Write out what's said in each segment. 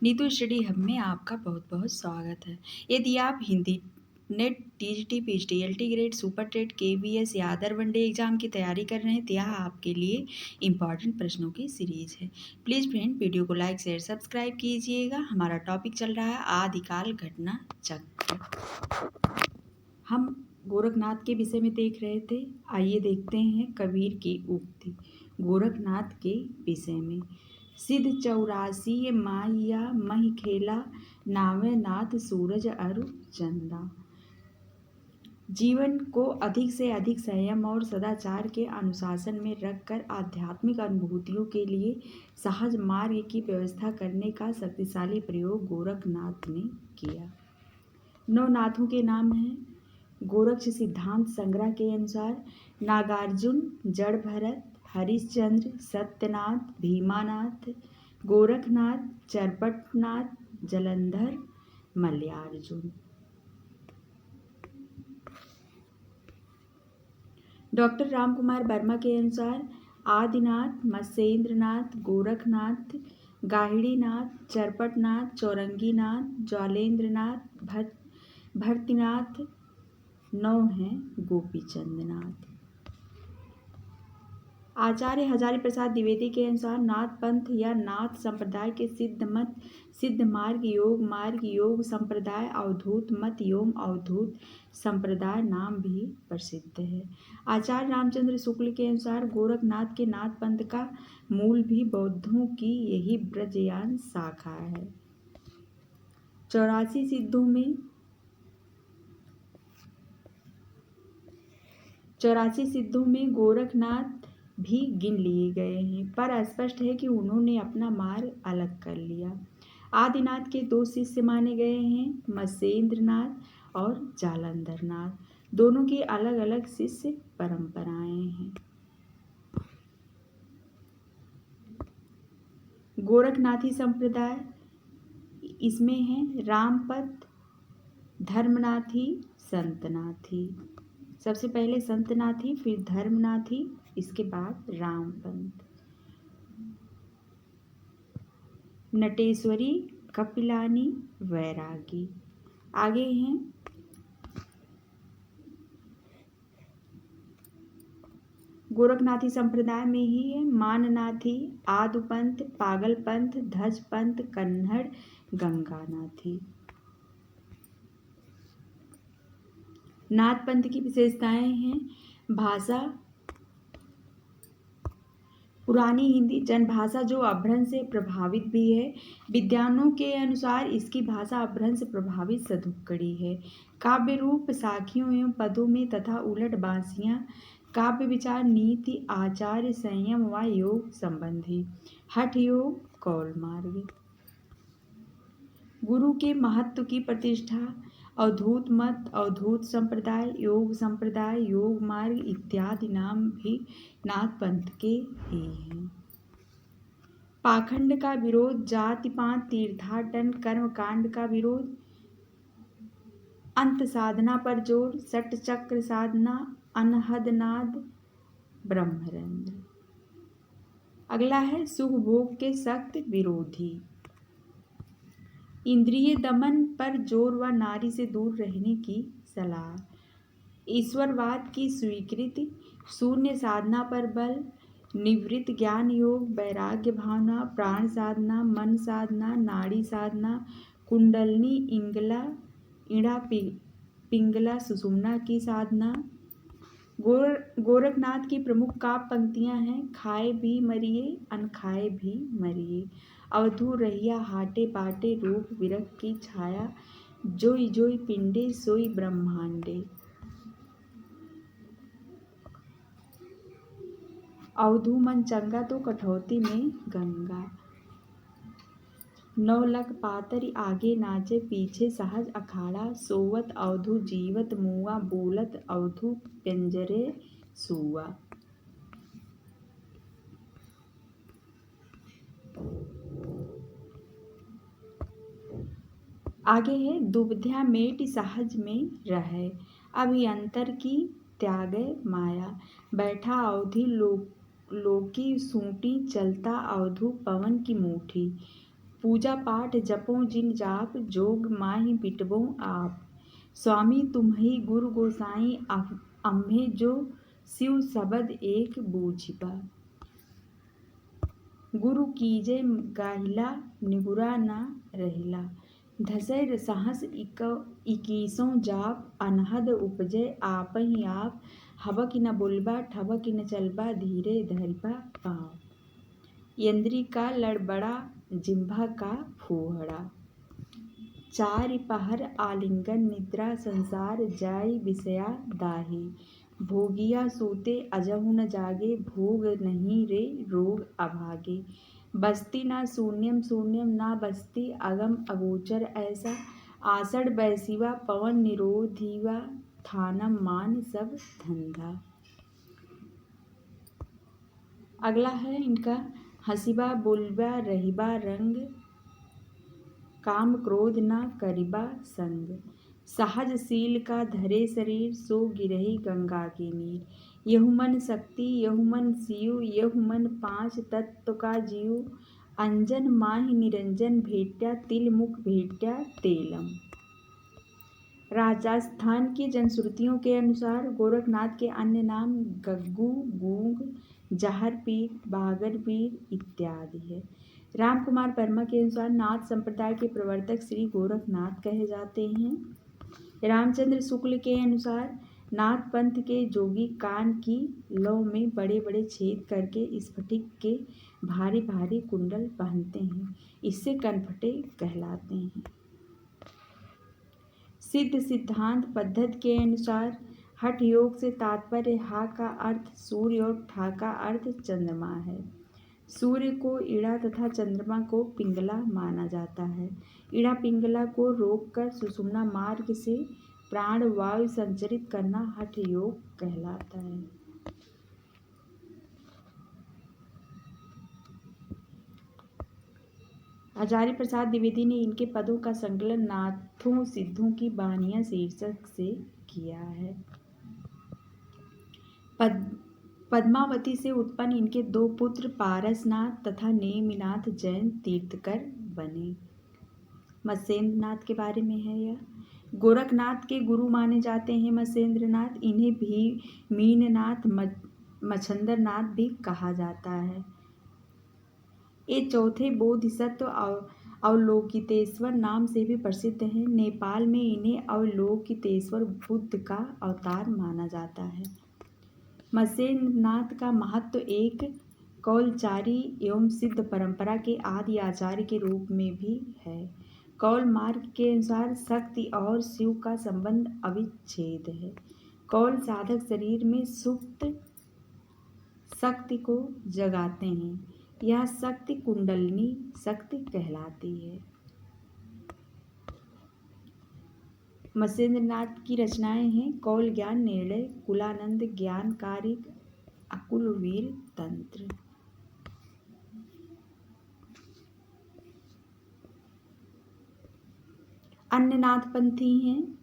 Neetu study hub में आपका बहुत बहुत स्वागत है। यदि आप Hindi NET TGT PhD LT grade super TET KVS या अदर वनडे एग्जाम की तैयारी कर रहे हैं तो यह आपके लिए इम्पॉर्टेंट प्रश्नों की सीरीज है। प्लीज़ फ्रेंड वीडियो को लाइक शेयर सब्सक्राइब कीजिएगा। हमारा टॉपिक चल रहा है आदिकाल घटना चक्र। हम गोरखनाथ के विषय में देख रहे थे। आइए देखते हैं कबीर की उक्ति गोरखनाथ के विषय में। सिद्ध 84 माहिया मही खेला, नावे नाथ सूरज अरु चंदा। जीवन को अधिक से अधिक संयम और सदाचार के अनुशासन में रखकर आध्यात्मिक अनुभूतियों के लिए सहज मार्ग की व्यवस्था करने का शक्तिशाली प्रयोग गोरखनाथ ने किया। 9 नाथों के नाम हैं। गोरक्ष सिद्धांत संग्रह के अनुसार नागार्जुन, जड़ भरत, हरिश्चंद्र, सत्यनाथ, भीमानाथ, गोरखनाथ, चरपटनाथ, जलंधर, मल्ल्यार्जुन। डॉक्टर रामकुमार वर्मा के अनुसार आदिनाथ, मत्स्येंद्रनाथ, गोरखनाथ, गाहिड़ीनाथ, चरपटनाथ, चौरंगीनाथ, ज्वालेंद्रनाथ, भरतीनाथ। 9 हैं गोपीचंदनाथ। आचार्य हजारी प्रसाद द्विवेदी के अनुसार नाथ पंथ या नाथ संप्रदाय के सिद्ध मत, सिद्ध मार्ग, योग संप्रदाय, अवधूत मत एवं अवधूत संप्रदाय नाम भी प्रसिद्ध है। आचार्य रामचंद्र शुक्ल के अनुसार गोरखनाथ के नाथ पंथ का मूल भी बौद्धों की यही ब्रजयान शाखा है। 84 सिद्धों में 84 सिद्धों में गोरखनाथ भी गिन लिए गए हैं, पर स्पष्ट है कि उन्होंने अपना मार्ग अलग कर लिया। आदिनाथ के 2 शिष्य माने गए हैं, मत्स्येंद्रनाथ और जालंधरनाथ। दोनों की अलग अलग शिष्य परंपराएं हैं। गोरखनाथी संप्रदाय इसमें है रामपद, धर्मनाथी, संतनाथी। सबसे पहले संतनाथी, फिर धर्मनाथी, इसके बाद रामपंथ। नटेश्वरी, कपिलानी, वैरागी। आगे हैं गोरखनाथी संप्रदाय में ही है माननाथी, आदुपंथ, पागलपंथ, धजपंथ, कन्नड़, गंगानाथी। नाथ पंथ की विशेषताएं हैं भाषा पुरानी हिंदी जनभाषा जो अपभ्रंश से प्रभावित भी है। विद्वानों के अनुसार इसकी भाषा अपभ्रंश से प्रभावित सधुक्कड़ी है। काव्य रूप साखियों एवं पदों में तथा उलट बांसियां, काव्य विचार, नीति, आचार्य, संयम व योग संबंधी, हठ योग, कौल मार्ग। गुरु के महत्व की प्रतिष्ठा, अवधूत मत, अवधूत संप्रदाय, योग मार्ग इत्यादि नाम भी नाथ पंथ के ही हैं। पाखंड का विरोध, जाति पात, तीर्थाटन, कर्मकांड का विरोध, अंत साधना पर जोर, सट चक्र साधना, अनहदनाद, ब्रह्मरंध्र। अगला है सुख भोग के सख्त विरोधी, इंद्रिय दमन पर जोर व नारी से दूर रहने की सलाह, ईश्वरवाद की स्वीकृति, शून्य साधना पर बल, निवृत्त ज्ञान योग, वैराग्य भावना, प्राण साधना, मन साधना, नाड़ी साधना, कुंडलनी, इंगला, इड़ा पिंगला, सुषुम्ना की साधना। गोरखनाथ की प्रमुख काव्य पंक्तियां हैं खाए भी मरिए, अनखाए भी मरिए, अवधू रहिया हाटे बाटे, रूप विरह की छाया, जोई जोई पिंडे सोई ब्रह्मांडे। अवधू मन चंगा तो कठौती में गंगा। 9 लख पातरी आगे नाचे, पीछे सहज अखाड़ा, सोवत अवधू जीवत मुआ, बोलत अवधू पिंजरे सुआ। आगे है दुबध्या मेटि सहज में रहे, अभियंतर की त्यागे माया, बैठा अवधि लोकी सूटी, चलता अवधू पवन की मूठी, पूजा पाठ जपो जिन जाप, जोग माहि बिटबो आप। स्वामी तुम्हि गुरु गोसाई, अम्हे जो शिव शबद एक बूझिबा। गुरु कीजे गाहिला, निगुरा ना रहिला। धसै सहस इकीसों जाप, अनहद उपजय आपहि आप। हबक न बुलबा, ठबक न चलबा, धीरे धरिबा पाँव। यंद्री का लड़बड़ा, जिम्भा का फूहड़ा। चारि पहर आलिंगन निद्रा, संसार जाई विषया दाही। भोगिया सूते अजहु न जागे, भोग नहीं रे रोग अभागे। बस्ती ना शून्यम शून्यम ना बस्ती, अगम अगोचर ऐसा। आषाढ़ बैसिवा पवन निरोधिवा, थानम मान सब धंधा। अगला है इनका हंसिबा बोलबा रहिबा रंग, काम क्रोध ना करिबा संग। सहजशील का धरे शरीर, सो गिरही गंगा के नीर। यहु मन शक्ति यहु मन शिव, यहु मन पांच तत्व का जीव। अंजन माहि निरंजन भेट्या, तिल मुख भेट्या तेलम। राजस्थान की जनश्रुतियों के अनुसार गोरखनाथ के अन्य नाम गग्गू, गूंग, जहर पीर, बागर पीर इत्यादि है। रामकुमार वर्मा के अनुसार नाथ संप्रदाय के प्रवर्तक श्री गोरखनाथ कहे जाते हैं। रामचंद्र शुक्ल के अनुसार नाथ पंथ के जोगी कान की लौ में बड़े बड़े छेद करके स्फटिक के भारी भारी कुंडल पहनते हैं, इससे कनफटे कहलाते हैं। सिद्ध सिद्धांत पद्धति के अनुसार हठ योग से तात्पर्य हा का अर्थ सूर्य और ठा का अर्थ चंद्रमा है। सूर्य को इड़ा तथा चंद्रमा को पिंगला माना जाता है। इड़ा पिंगला को रोककर सुषुम्ना मार्ग से प्राण वायु संचरित करना हठ योग कहलाता है। हजारी प्रसाद द्विवेदी ने इनके पदों का संकलन नाथों सिद्धों की बानियां शीर्षक से किया है। पद्मावती से उत्पन्न इनके दो पुत्र पारसनाथ तथा नेमिनाथ जैन तीर्थकर बने। मत्स्येंद्रनाथ के बारे में है यह। गोरखनाथ के गुरु माने जाते हैं मत्स्येंद्रनाथ। इन्हें भी मीननाथ मच्छंदरनाथ भी कहा जाता है। ये चौथे बोधिसत्व अवलोकितेश्वर नाम से भी प्रसिद्ध हैं। नेपाल में इन्हें अवलोकितेश्वर बुद्ध का अवतार माना जाता है। मत्स्येंद्रनाथ का महत्व एक कौलचारी एवं सिद्ध परंपरा के आदि आचार्य के रूप में भी है। कौल मार्ग के अनुसार शक्ति और शिव का संबंध अविच्छेद है। कौल साधक शरीर में सुप्त शक्ति को जगाते हैं। यह शक्ति कुंडलिनी शक्ति कहलाती है। मत्स्येंद्रनाथ की रचनाएं हैं कौल ज्ञान निर्णय, कुलानंद, ज्ञान कारिक, अकुलवीर तंत्र। अन्य नाथपंथी हैं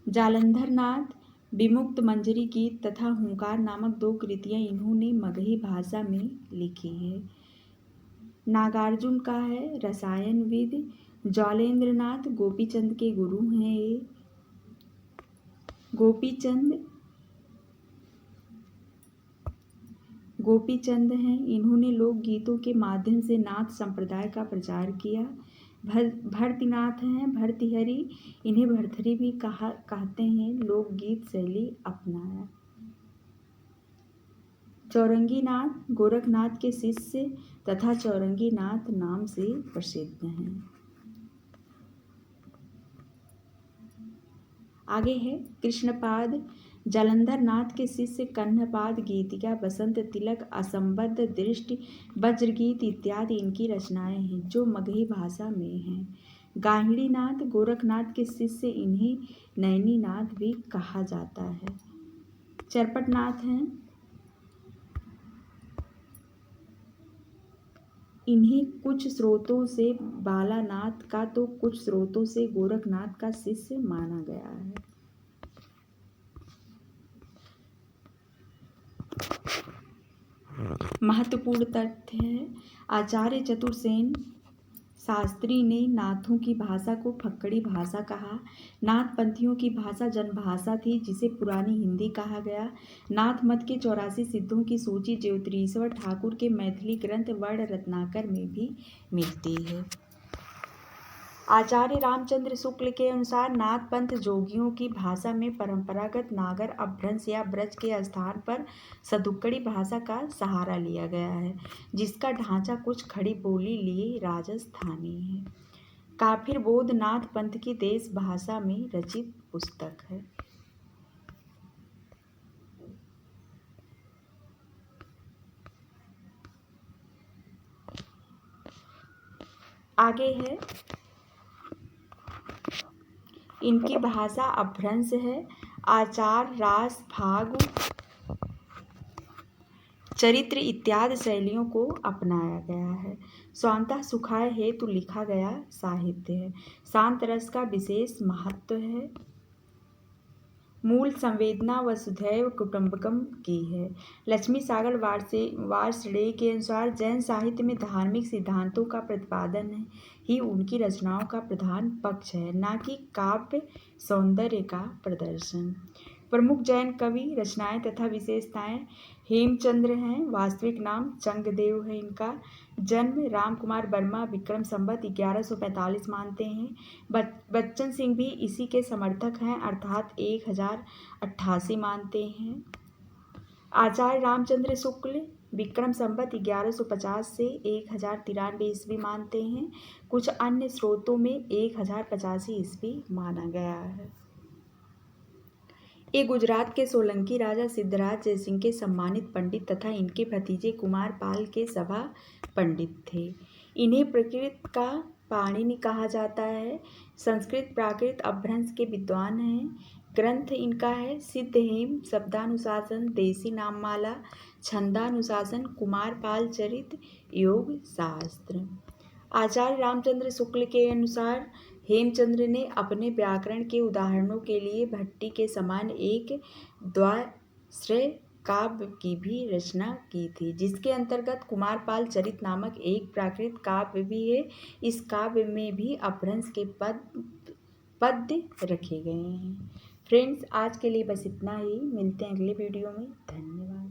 जालंधर नाथ, विमुक्त मंजरी गीत तथा हुंकार नामक दो कृतियां इन्होंने मगही भाषा में लिखी है। नागार्जुन का है रसायन विद। ज्वालेंद्रनाथ गोपीचंद के गुरु हैं। ये गोपीचंद हैं। इन्होंने लोकगीतों के माध्यम से नाथ संप्रदाय का प्रचार किया। भरतीनाथ हैं भर्तृहरि, इन्हें भर्तृहरि भी कहते हैं। लोकगीत शैली अपनाया। चौरंगीनाथ गोरखनाथ के शिष्य तथा चौरंगीनाथ नाम से प्रसिद्ध हैं। आगे है कृष्णपाद। जालंधर नाथ के शिष्य कन्हपाद, गीतिका, बसंत तिलक, असंबद्ध दृष्टि, वज्रगीत इत्यादि इनकी रचनाएं हैं जो मगही भाषा में हैं। गाहिड़ीनाथ गोरखनाथ के शिष्य, इन्हें नैनीनाथ भी कहा जाता है। चरपटनाथ हैं। इन्हें कुछ स्रोतों से बालानाथ का तो कुछ स्रोतों से गोरखनाथ का शिष्य माना गया है। महत्वपूर्ण तथ्य है। आचार्य चतुर्सेन शास्त्री ने नाथों की भाषा को फक्कड़ी भाषा कहा। नाथ पंथियों की भाषा जनभाषा थी, जिसे पुरानी हिंदी कहा गया। नाथ मत के 84 सिद्धों की सूची ज्योतिरीश्वर ठाकुर के मैथिली ग्रंथ वर्ण रत्नाकर में भी मिलती है। आचार्य रामचंद्र शुक्ल के अनुसार नाथ पंथ जोगियों की भाषा में परंपरागत नागर अपभ्रंश या ब्रज के स्थान पर सदुक्कड़ी भाषा का सहारा लिया गया है, जिसका ढांचा कुछ खड़ी बोली लिए राजस्थानी है। काफिर बोध नाथ पंथ की देश भाषा में रचित पुस्तक है। आगे है, इनकी भाषा अपभ्रंश है। आचार, रास, फाग, चरित्र इत्यादि शैलियों को अपनाया गया है। स्वांतः सुखाय हेतु लिखा गया साहित्य है। शांत रस का विशेष महत्व है। मूल संवेदना वसुधैव कुटुंबकम की है। लक्ष्मी सागर वार्ष्णेय के अनुसार जैन साहित्य में धार्मिक सिद्धांतों का प्रतिपादन ही उनकी रचनाओं का प्रधान पक्ष है, न कि काव्य सौंदर्य का प्रदर्शन। प्रमुख जैन कवि, रचनाएं तथा विशेषताएं हेमचंद्र हैं। वास्तविक नाम चंगदेव है। इनका जन्म रामकुमार वर्मा विक्रम संवत 1145 मानते हैं। बच्चन सिंह भी इसी के समर्थक हैं, अर्थात 1088 मानते हैं। आचार्य रामचंद्र शुक्ल विक्रम संवत 1150 से 1093 ईस्वी मानते हैं। कुछ अन्य स्रोतों में 1085 ईस्वी माना गया है। ये गुजरात के सोलंकी राजा सिद्धराज जयसिंह के सम्मानित पंडित तथा इनके भतीजे कुमार पाल के सभा पंडित थे। इन्हें प्रकृत का पाणिनि कहा जाता है। संस्कृत प्राकृत अपभ्रंश के विद्वान हैं। ग्रंथ इनका है सिद्धहेम शब्दानुशासन, देसी नाममाला, छंदानुशासन, कुमार पाल चरित, योग शास्त्र। आचार्य रामचंद्र शुक्ल के अनुसार हेमचंद्र ने अपने व्याकरण के उदाहरणों के लिए भट्टी के समान एक द्वाश्रय काव्य की भी रचना की थी, जिसके अंतर्गत कुमारपाल चरित नामक एक प्राकृत काव्य भी है। इस काव्य में भी अपभ्रंश के पद्य रखे गए हैं। फ्रेंड्स, आज के लिए बस इतना ही। मिलते हैं अगले वीडियो में। धन्यवाद।